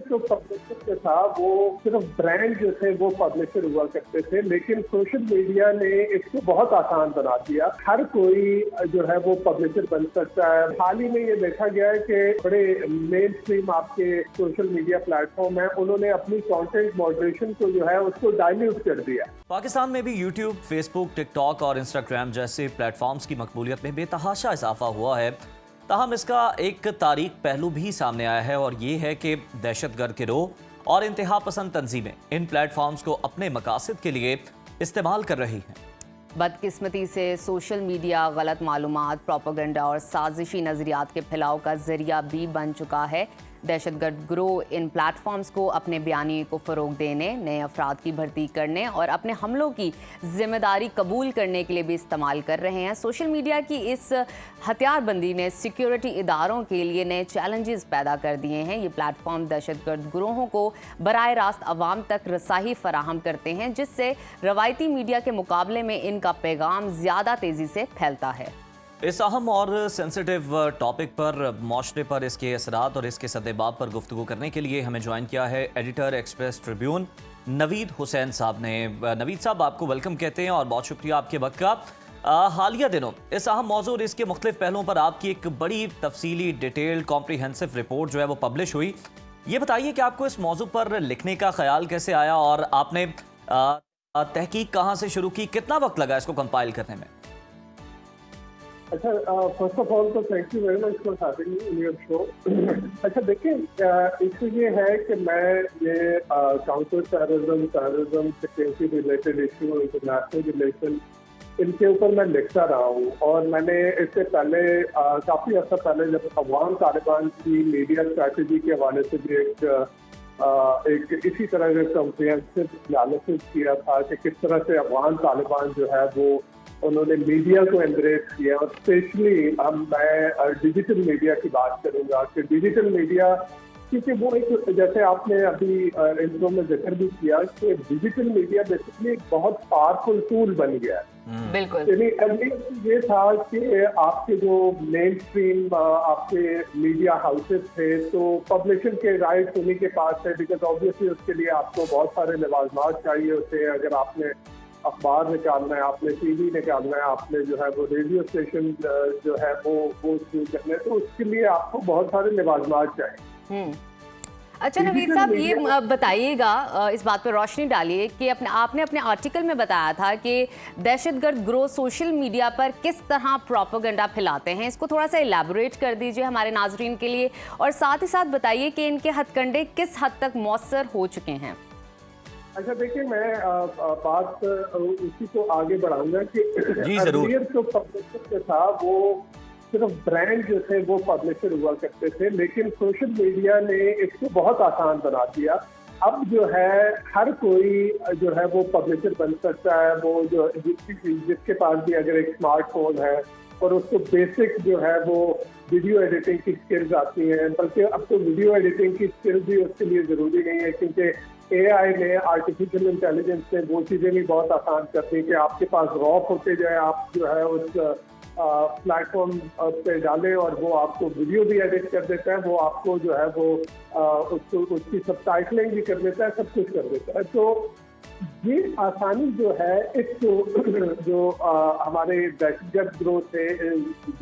जो पब्लिशर जो था वो सिर्फ ब्रांड जो थे वो पब्लिशर हुआ करते थे, लेकिन सोशल मीडिया ने इसको बहुत आसान बना दिया। हर कोई जो है वो पब्लिशर बन सकता है। हाल ही में ये देखा गया है कि बड़े मेन स्ट्रीम आपके सोशल मीडिया प्लेटफॉर्म है, उन्होंने अपनी कंटेंट मॉडरेशन को जो है उसको डाइल्यूट कर दिया। पाकिस्तान में भी यूट्यूब, फेसबुक, टिकटॉक और इंस्टाग्राम जैसे प्लेटफॉर्म्स की मकबूलियत में बेतहाशा इजाफा हुआ है। ताहम इसका एक तारीख पहलू भी सामने आया है और ये है कि दहशतगर्द गिरोह और इंतहा पसंद तंजीमें इन प्लेटफॉर्म्स को अपने मकासद के लिए इस्तेमाल कर रही हैं। बदकिस्मती से सोशल मीडिया गलत मालूमात, प्रोपेगेंडा और साजिशी नज़रियात के फैलाव का जरिया भी बन चुका है। दहशतगर्द ग्रोह इन प्लेटफॉर्म्स को अपने बयानी को फ़रोग देने, नए अफराद की भर्ती करने और अपने हमलों की जिम्मेदारी कबूल करने के लिए भी इस्तेमाल कर रहे हैं। सोशल मीडिया की इस हथियारबंदी ने सिक्योरिटी इदारों के लिए नए चैलेंजेस पैदा कर दिए हैं। ये प्लेटफॉर्म दहशतगर्द ग्रोहों को बराह रास्त अवाम तक रसाही फराहम करते हैं, जिससे रवायती मीडिया के मुकाबले में इनका पैगाम ज़्यादा तेज़ी से फैलता है। इस अहम और सेंसिटिव टॉपिक पर माशरे पर इसके असरात और इसके सद्देबाब पर गुफ्तगू करने के लिए हमें ज्वाइन किया है editor express Tribune Naveed Hussain साहब ने। नवीद साहब, आपको वेलकम कहते हैं और बहुत शुक्रिया आपके वक्त का। हालिया दिनों इस अहम मौजू और इसके मुख्तलिफ पहलुओं पर आपकी एक बड़ी तफसीली, डिटेल्ड, कॉम्प्रीहेंसिव रिपोर्ट जो है वो पब्लिश हुई। ये बताइए कि आपको इस मौजू पर लिखने का ख्याल कैसे आया और आपने तहकीक कहाँ से शुरू की, कितना वक्त लगा इसको कंपाइल करने में? अच्छा, फर्स्ट ऑफ ऑल तो thank you very much for having me in your show. अच्छा देखिए, इशू ये है कि मैं ये counter terrorism, security related issue, international relation, इनके ऊपर मैं लिखता रहा हूँ। और मैंने इससे पहले काफ़ी अर्सा पहले जब अफगान तालिबान की मीडिया स्ट्रैटेजी के हवाले से भी एक इसी तरह का कॉम्प्रिहेंसिव एनालिसिस किया था कि किस तरह से अफगान तालिबान जो है वो उन्होंने मीडिया को एम्ब्रेस किया। और स्पेशली मैं डिजिटल मीडिया की बात करूंगा कि डिजिटल मीडिया, क्योंकि वो एक, जैसे आपने अभी इंट्रो में जिक्र भी किया कि डिजिटल मीडिया बेसिकली एक बहुत पावरफुल टूल बन गया है। बिल्कुल। यानी ये था कि आपके जो मेन स्ट्रीम आपके मीडिया हाउसेस थे तो पब्लिशिंग के राइट्स उन्हीं के पास है, बिकॉज ऑब्वियसली उसके लिए आपको बहुत सारे लवाजमात चाहिए होते हैं। अगर आपने अखबार निकालना है, आपने टीवी निकालना है, आपने जो है वो रेडियो स्टेशन जो है वो शुरू करना है, तो उसके लिए आपको बहुत सारे लवाजमात चाहिए। अच्छा नवीद साहब, ये बताइएगा, इस बात पर रोशनी डालिए कि आपने अपने आर्टिकल में बताया था कि दहशतगर्द ग्रोह सोशल मीडिया पर किस तरह प्रोपेगेंडा फैलाते हैं। इसको थोड़ा सा इलैबोरेट कर दीजिए हमारे नाजरीन के लिए, और साथ ही साथ बताइए कि इनके हथकंडे किस हद तक मौसर हो चुके हैं। अच्छा देखिए, मैं बात उसी को आगे बढ़ाऊंगा कि जो पब्लिशर जो था वो सिर्फ ब्रांड जो थे वो पब्लिशर हुआ करते थे, लेकिन सोशल मीडिया ने इसको बहुत आसान बना दिया। अब जो है हर कोई जो है वो पब्लिशर बन सकता है। वो जो जिसके पास भी अगर एक स्मार्टफोन है और उसको बेसिक जो है वो वीडियो एडिटिंग की स्किल्स आती हैं, बल्कि अब तो वीडियो एडिटिंग की स्किल्स भी उसके लिए ज़रूरी नहीं है, क्योंकि AI ने, आर्टिफिशियल इंटेलिजेंस ने वो चीज़ें भी बहुत आसान कर दी कि आपके पास रॉ फुटेज है, आप जो है उस प्लेटफॉर्म पे डालें और वो आपको वीडियो भी एडिट कर देता है, वो आपको जो है वो उसकी सबटाइटलिंग भी कर देता है, सब कुछ कर देता है। तो ये आसानी जो है इसको जो हमारे दहशतगर्द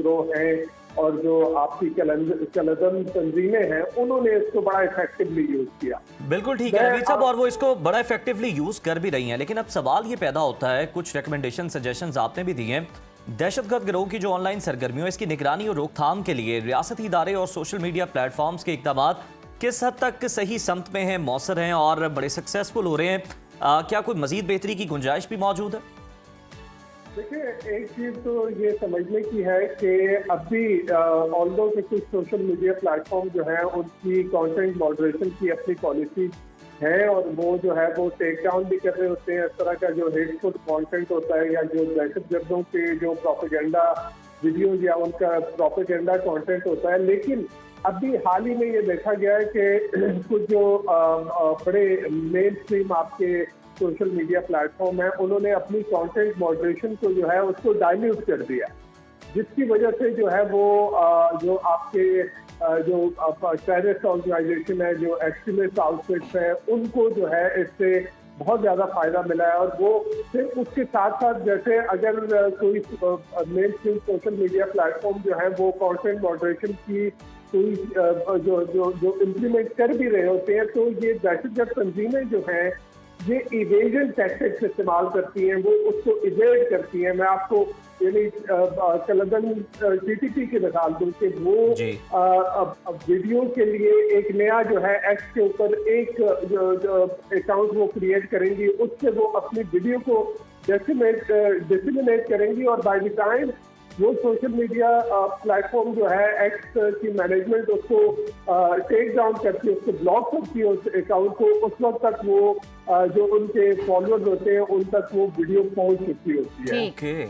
ग्रोह हैं और जो आपकी कलदम तंजीमें हैं, उन्होंने इसको बड़ा इफेक्टिवली यूज किया। बिल्कुल ठीक है नवीद साहब, और वो इसको बड़ा इफेक्टिवली यूज कर भी रही हैं। लेकिन अब सवाल ये पैदा होता है, कुछ रिकमेंडेशन, सजेशंस आपने भी दिए हैं, दहशतगर्द गिरोह की जो ऑनलाइन सरगर्मियों, इसकी निगरानी और रोकथाम के लिए रियासती इदारे और सोशल मीडिया प्लेटफॉर्म्स के इकदाम किस हद तक सही समत में हैं, मौसर हैं और बड़े सक्सेसफुल हो रहे हैं? क्या कोई मजीद बेहतरी की गुंजाइश भी मौजूद है? देखिए, एक चीज तो ये समझने की है कि अभी ऑल्दो के कुछ सोशल मीडिया प्लेटफॉर्म जो है उनकी कंटेंट मॉडरेशन की अपनी पॉलिसी है और वो जो है वो टेक डाउन भी कर रहे होते हैं। इस तरह का जो हेटफुल कंटेंट होता है या जो दहशतगर्दों के जो प्रोपेगेंडा वीडियोज या उनका प्रोपेगेंडा कंटेंट होता है। लेकिन अभी हाल ही में ये देखा गया है कि कुछ जो बड़े मेन स्ट्रीम आपके सोशल मीडिया प्लेटफॉर्म है, उन्होंने अपनी कंटेंट मॉडरेशन को जो है उसको डाइल्यूट कर दिया, जिसकी वजह से जो है वो जो आपके जो टेररिस्ट ऑर्गेनाइजेशन है, जो एक्सट्रीमिस्ट आउटफिट्स है, उनको जो है इससे बहुत ज़्यादा फायदा मिला है। और वो सिर्फ उसके साथ साथ जैसे अगर कोई main stream social media platform जो है वो कंटेंट मॉडरेशन की कोई जो इम्प्लीमेंट कर भी रहे होते हैं, तो ये दहशतगर्द तंजीमें जो हैं ये इवेजन टैक्टिक्स इस्तेमाल करती हैं, वो उसको इवेड करती हैं। मैं आपको यानी कलदन टीटीपी की मिसाल दूं कि वो वीडियो के लिए एक नया जो है एक्स के ऊपर एक जो अकाउंट वो क्रिएट करेंगी, उससे वो अपनी वीडियो को डिसिमिनेट करेंगी और बाय द टाइम वो सोशल मीडिया प्लेटफॉर्म जो है एक्स की मैनेजमेंट उसको टेक डाउन करती है, उसको ब्लॉक करती है उस अकाउंट को, उस वक्त तक वो जो उनके फॉलोअर्स होते हैं उन तक वो वीडियो पहुंच चुकी होती है।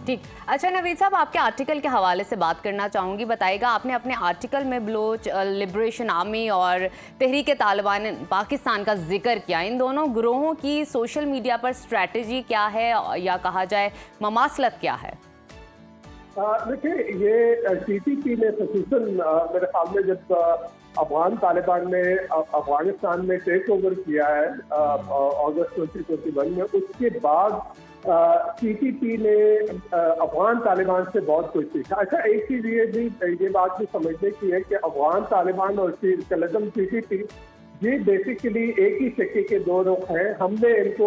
ठीक। अच्छा नवीद साहब, आपके आर्टिकल के हवाले से बात करना चाहूँगी। बताइएगा, आपने अपने आर्टिकल में बलोच लिबरेशन आर्मी और तहरीक तालिबान पाकिस्तान का जिक्र किया। इन दोनों गिरोहों की सोशल मीडिया पर स्ट्रैटेजी क्या है या कहा जाए ममासलत क्या है? देखिए, ये टीटीपी ने खसूसन मेरे ख्याल में जब अफगान तालिबान ने अफगानिस्तान में टेक ओवर किया है अगस्त 2021 में, उसके बाद टीटीपी ने अफगान तालिबान से बहुत कुछ सीखा। अच्छा, एक चीज़ ये बात भी समझने की है कि अफगान तालिबान और कलदम टीटीपी ये बेसिकली एक ही सिक्के के दो रुख हैं। हमने इनको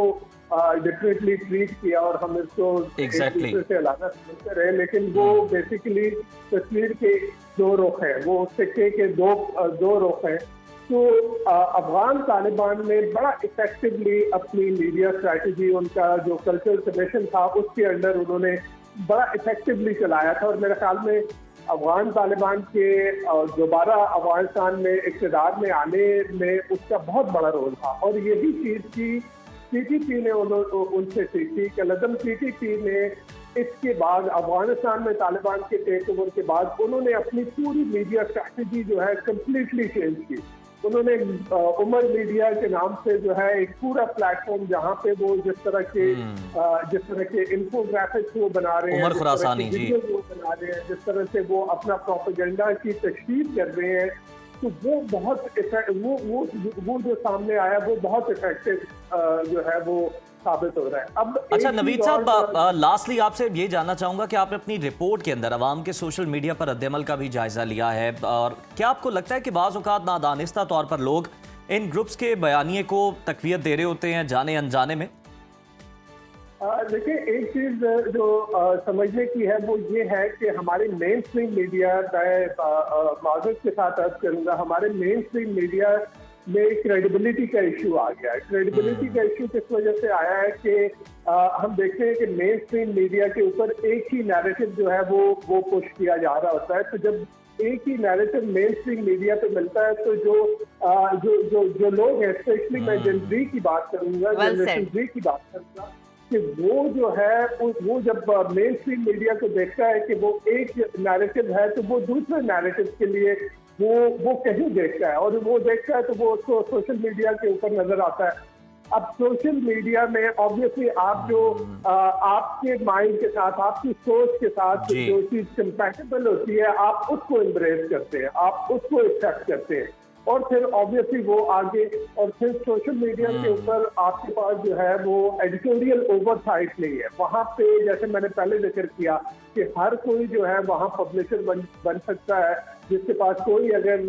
डिफरेंटली ट्रीट किया और हम इसको एक दूसरे से अलग समझते रहे, लेकिन वो बेसिकली तस्वीर के दो रुख हैं, वो सिक्के के दो रुख हैं। तो अफगान तालिबान ने बड़ा इफेक्टिवली अपनी मीडिया स्ट्रैटेजी, उनका जो कल्चरल सबमिशन था उसके अंडर उन्होंने बड़ा इफेक्टिवली चलाया था। और मेरे ख्याल में अफगान तालिबान के दोबारा अफगानिस्तान में इक़्तिदार में आने में उसका बहुत बड़ा रोल था। और यही चीज़ की टीटीपी ने उनसे सीखी। कलदम टीटीपी ने इसके बाद अफगानिस्तान में तालिबान के टेक ओवर के बाद उन्होंने अपनी पूरी मीडिया स्ट्रैटेजी जो है कम्प्लीटली चेंज की। उन्होंने उमर मीडिया के नाम से जो है एक पूरा प्लेटफॉर्म जहाँ पे वो जिस तरह के इन्फोग्राफिक्स वो बना रहे हैं, वीडियो वो बना रहे हैं, जिस तरह से वो अपना प्रोपेगेंडा की तशरीह कर रहे हैं, तो वो बहुत वो जो सामने आया वो बहुत इफेक्टिव जो है वो साबित हो रहा है। अब अच्छा नवीद साहब, लास्टली आपसे ये जानना चाहूंगा कि आपने अपनी रिपोर्ट के अंदर अवाम के सोशल मीडिया पर रद्द-ए-अमल का भी जायजा लिया है, और क्या आपको लगता है कि बाज़ औक़ात नादानिस्ता तौर पर लोग इन ग्रुप्स के बयानिए को तक़वियत दे रहे होते हैं जाने अनजाने में? देखिए, एक चीज़ जो समझने की है वो ये है कि हमारे मेन स्ट्रीम मीडिया, मैं माज़रत के साथ अर्ज करूँगा, हमारे मेन स्ट्रीम मीडिया में क्रेडिबिलिटी का इशू आ गया है। क्रेडिबिलिटी का इशू किस वजह से आया है कि हम देखते हैं कि मेन स्ट्रीम मीडिया के ऊपर एक ही नैरेटिव जो है वो पुश किया जा रहा होता है। तो जब एक ही नैरेटिव मेन स्ट्रीम मीडिया पे मिलता है तो जो लोग हैं, स्पेशली मैं जनरेशन Z की बात करूंगा, जनरेशन Z की बात करूंगा, कि वो जो है वो जब मेन स्ट्रीम मीडिया को देखता है कि वो एक नैरेटिव है, तो वो दूसरे नैरेटिव के लिए वो कहीं देखता है, और वो देखता है तो वो उसको सोशल मीडिया के ऊपर नजर आता है। अब सोशल मीडिया में ऑब्वियसली आप जो आपके माइंड के साथ, आपकी सोच के साथ जो चीज कंपैटिबल होती है, आप उसको एम्ब्रेस करते हैं, आप उसको एक्सेप्ट करते हैं, और फिर ऑब्वियसली वो आगे, और फिर सोशल मीडिया के ऊपर आपके पास जो है वो एडिटोरियल ओवरसाइट नहीं है। वहाँ पे जैसे मैंने पहले जिक्र किया कि हर कोई जो है वहाँ पब्लिशर बन सकता है, जिसके पास कोई अगर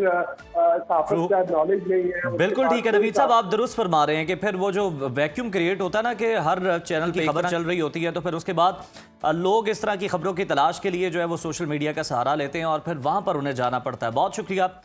साफ़त का नॉलेज नहीं है। बिल्कुल ठीक है नवीद साहब, आप दुरुस्त फरमा रहे हैं कि फिर वो जो वैक्यूम क्रिएट होता है ना कि हर चैनल की खबर चल रही होती है, तो फिर उसके बाद लोग इस तरह की खबरों की तलाश के लिए जो है वो सोशल मीडिया का सहारा लेते हैं और फिर वहाँ पर उन्हें जाना पड़ता है। बहुत शुक्रिया